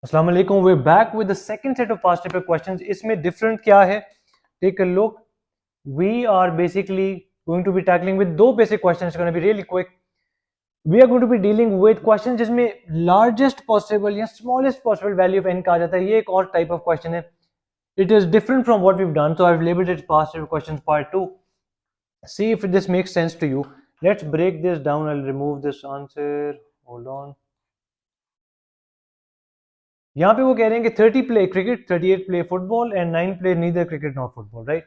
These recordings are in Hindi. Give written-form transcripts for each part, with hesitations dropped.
अस्सलाम वालेकुम, we're back with the second set of past paper questions. इसमें different क्या है? Take a look. We are basically going to be tackling with दो basic questions. It's going to be really quick. We are going to be dealing with questions जिसमें largest possible या smallest possible value of n कहा जाता है. ये एक और type of question है. It is different from what we've done, so I've labeled it past paper questions part 2. See if this makes sense to you. Let's break this down. I'll remove this answer. Hold on. यहाँ पे वो कह रहे हैं कि 30 play cricket, 38 play football and 9 play neither cricket not football, right?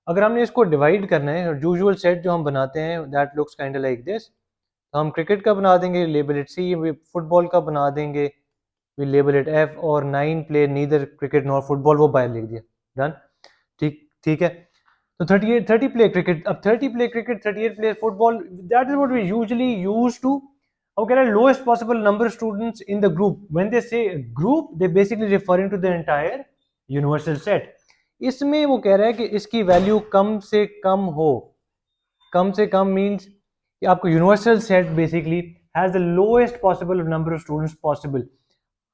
अगर हमने इसको डिवाइड करना है, यूजुअल सेट जो हम बनाते हैं that looks kind like this, तो हम क्रिकेट का बना देंगे, लेबल इट सी, फुटबॉल का बना देंगे, वी लेबल इट एफ, और 9 play neither cricket not football वो बाहर लिख दिया, डन। ठीक ठीक है। तो 30 प्ले क्रिकेट, अब 30 play cricket, 38 play football, that is what we usually use to. अब कह रहा है lowest possible number of students in the group. When they say group, they basically referring to the entire universal set. इसमें वो कह रहा है कि इसकी वैल्यू कम से कम हो. कम से कम मीन्स कि आपको universal set basically has the lowest possible number of students possible.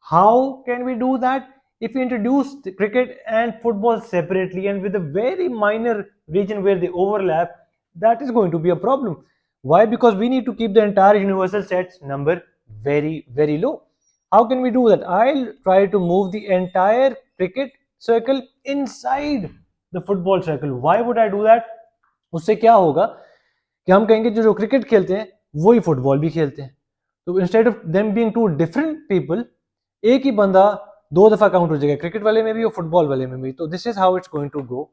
How can we do that? If we introduce cricket and football separately and with a very minor region where they overlap, that is going to be a problem. Why? Because we need to keep the entire universal sets number very low. How can we do that? I'll try to move the entire cricket circle inside the football circle. Why would I do that? उससे क्या होगा कि हम कहेंगे जो क्रिकेट खेलते हैं वही फुटबॉल भी खेलते हैं. तो instead of them being two different people, एक ही बंदा दो दफा काउंट हो जाएगा, क्रिकेट वाले में भी और फुटबॉल वाले में भी. तो this is how it's going to go.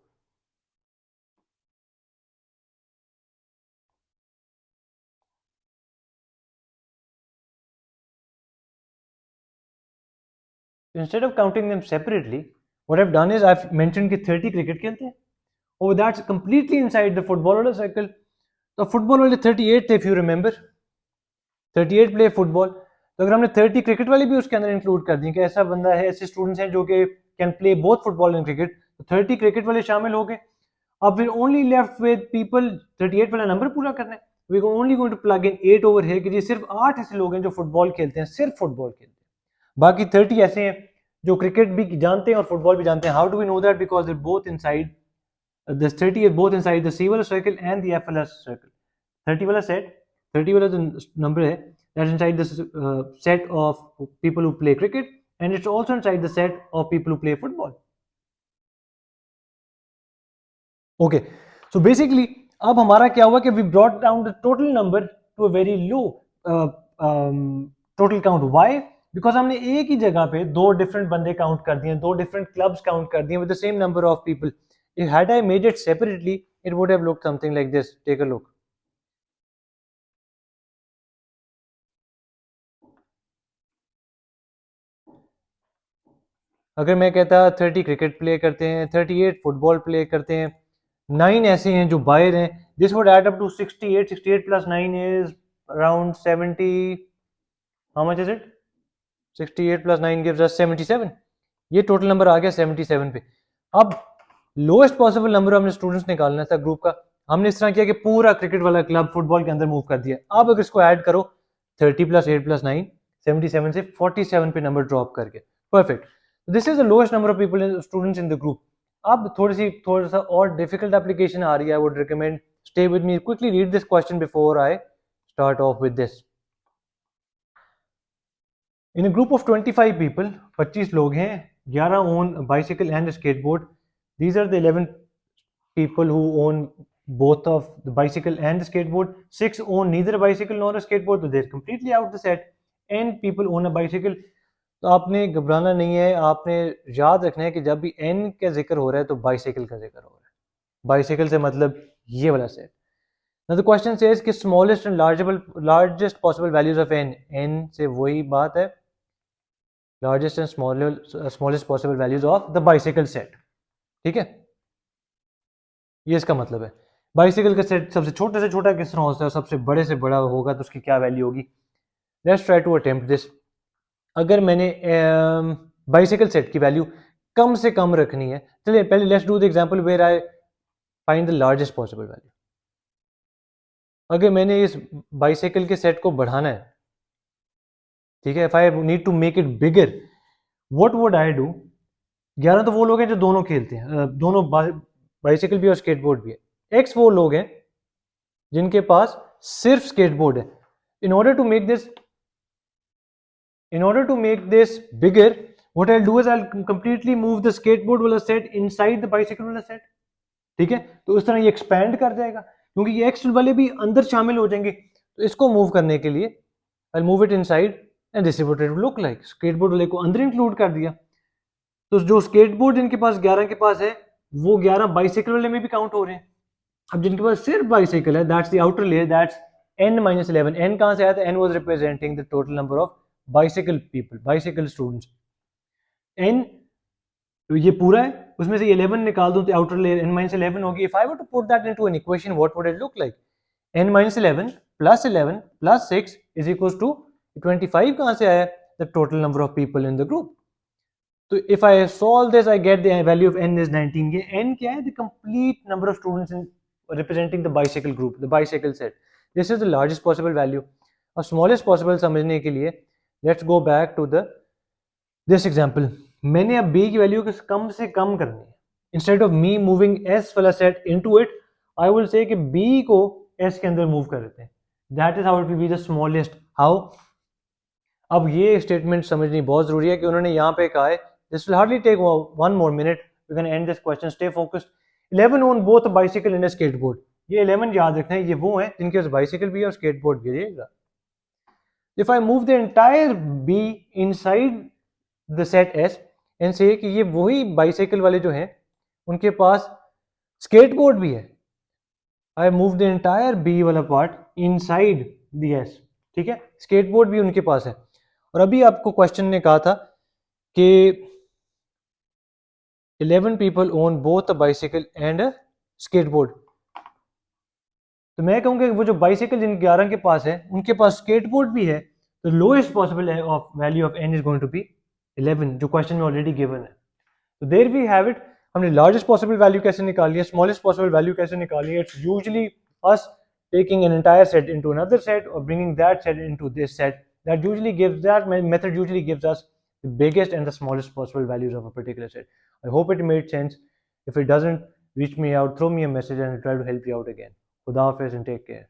Instead of counting them separately, what I've done is I've mentioned कि 30 क्रिकेट खेलते हैं, और that's completely inside the football वाला सर्कल. तो फुटबॉल वाले 38 थे, if you remember, 38 play football. तो अगर हमने 30 क्रिकेट वाले भी उसके अंदर इंक्लूड कर दी कि ऐसा बंदा है, ऐसे स्टूडेंट्स हैं जो कि can play both football and cricket, तो 30 क्रिकेट वाले शामिल हो गए. अब we only left with people, 38 वाला नंबर पूरा करना है. We only going to plug in 8 over है कि जी सिर्फ 8 ऐसे लोग हैं जो फुटबॉल खेलते हैं, सिर्फ फुटबॉल खेलते हैं. बाकी 30 ऐसे हैं जो क्रिकेट भी जानते हैं और फुटबॉल भी जानते हैं. How do we know that? Because they both inside this 30 is both inside the C वाला circle and the F वाला circle. 30 वाला set, 30 वाला जो number है, that's inside the set of people who play cricket, and it's also inside the set of people who play football. Okay, so basically अब हमारा क्या हुआ कि we brought down the total number to a very low total count. Why? Because हमने एक ही जगह पे दो different बंदे काउंट कर दिए, दो different clubs काउंट कर दिए with the same number of people. If had I made it separately, it would have looked something like this. Take a look. अगर मैं कहता 30 क्रिकेट प्ले करते हैं, 38 फुटबॉल प्ले करते हैं, 9 ऐसे हैं जो बाहर हैं, this would add up to 68. 68 plus 9 is around 70. How much is it? 68 plus 9 gives us 77. ये टोटल नंबर आ गया 77 पे. अब लोएस्ट पॉसिबल नंबर हमने स्टूडेंट्स निकालना था ग्रुप का. हमने इस तरह किया कि पूरा क्रिकेट वाला क्लब फुटबॉल के अंदर मूव कर दिया. अब अगर इसको ऐड करो 30 प्लस 8 प्लस 9, 77 से 47 पे नंबर ड्रॉप करके, perfect. This is the lowest number of people students in the group. अब थोड़ा सा और डिफिकल्ट एप्लीकेशन आ रही है. I would recommend stay with me, quickly read this question before I start of with this. In a group of 25 people, 25 लोग हैं, 11 own a bicycle and a skateboard. These are the 11 people who own both of the bicycle and the skateboard. 6 own neither a bicycle nor a skateboard, so they're completely out the set. N people own a bicycle. तो आपने घबराना नहीं है, आपने याद रखना है कि जब भी n का जिक्र हो रहा है तो बाइसाइकिल का जिक्र हो रहा है. बाइसाइकिल से मतलब ये वाला set. Now the question says कि smallest and largest possible values of n. n से वही बात है, largest and smallest possible values of the bicycle set. ठीक है, ये इसका मतलब है. बाइसाइकिल का सेट सबसे छोटे से छोटा किस तरह होता है, सबसे बड़े से बड़ा होगा तो उसकी क्या वैल्यू होगी. Let's try to attempt this. अगर मैंने बाइसाइकिल सेट की वैल्यू कम से कम रखनी है, चलिए पहले let's do the example where I find the largest possible value. अगर मैंने इस बाइसाइकिल के सेट को बढ़ाना है, ठीक है, if I need to make it bigger, what would I do, 11 तो वो लोग हैं जो दोनों खेलते हैं, दोनों बाइसिकल भी और स्केटबोर्ड भी है। एक्स वो लोग हैं जिनके पास सिर्फ स्केटबोर्ड है। In order to make this bigger, what I'll do is I'll completely move the skateboard वाला सेट inside the bicycle वाला सेट। ठीक है, तो इस तरह ये एक्सपैंड कर जाएगा क्योंकि ये एक्स वाले भी अंदर शामिल हो जाएंगे। तो इसको मूव करने के लिए I'll move it inside and this is what it will look like। Skateboard वाले को अंदर इंक्लूड कर दिया, तो जो स्केटबोर्ड जिनके पास 11 के पास है वो 11 बाइसाइकिल वाले में भी काउंट हो रहे हैं। अब जिनके पास सिर्फ बाइसाइकिल है, that's the outer layer, that's n-11। n कहां से आया था? n was representing the total number of bicycle people, bicycle students. n तो ये पूरा है, उसमें से 11 निकाल दूं तो आउटर लेयर n-11 होगी। If I were to put that into an equation, what would it look like? n-11 plus 11 plus 6 is equals to 25। कहां से आया? The total number of people in the group. तो if I solve this I get the value of n is 19। ये n क्या है? The complete number of students in representing the bicycle group, the bicycle set. This is the largest possible value. और स्मॉलेस्ट पॉसिबल समझने के लिए let's go back to the this example. मैंने अब b की वैल्यू को कम से कम करनी है। Instead of me moving s वाला set into it, I will say कि b को s के अंदर मूव कर देते हैं। That is how it will be the smallest. How? अब ये स्टेटमेंट समझनी बहुत जरूरी है कि उन्होंने यहाँ पे कहा है, this will hardly take 1 more minute, we can end this question, stay focused. 11 on both bicycle and skateboard. ये 11 याद रखना है, ये वो हैं जिनके पास बाइसाइकिल भी है और स्केटबोर्ड भी है। If I move the entire b inside the set s and से कि ये वही बाइसाइकिल वाले जो हैं उनके पास स्केटबोर्ड भी है, I move the entire b वाला पार्ट इनसाइड द s। ठीक है, स्केटबोर्ड भी उनके पास है। और अभी आपको क्वेश्चन ने कहा था कि 11 people own both a bicycle and a skateboard। तो मैं कहूँगा वो जो बाइसाइकिल जिन 11 के पास है उनके पास स्केटबोर्ड भी है, तो lowest possible of value of n is going to be 11, जो क्वेश्चन में ऑलरेडी गिवन है। तो देयर वी हैव इट। हमने लार्जेस्ट पॉसिबल वैल्यू कैसे निकाली है, स्मॉलेस्ट पॉसिबल वैल्यू कैसे निकाली है। It's usually us taking an entire set into another set or bringing that set into this set. That method usually gives us the biggest and the smallest possible values of a particular set. I hope it made sense. If it doesn't, reach me out, throw me a message and I'll try to help you out again. Khuda Hafiz and take care.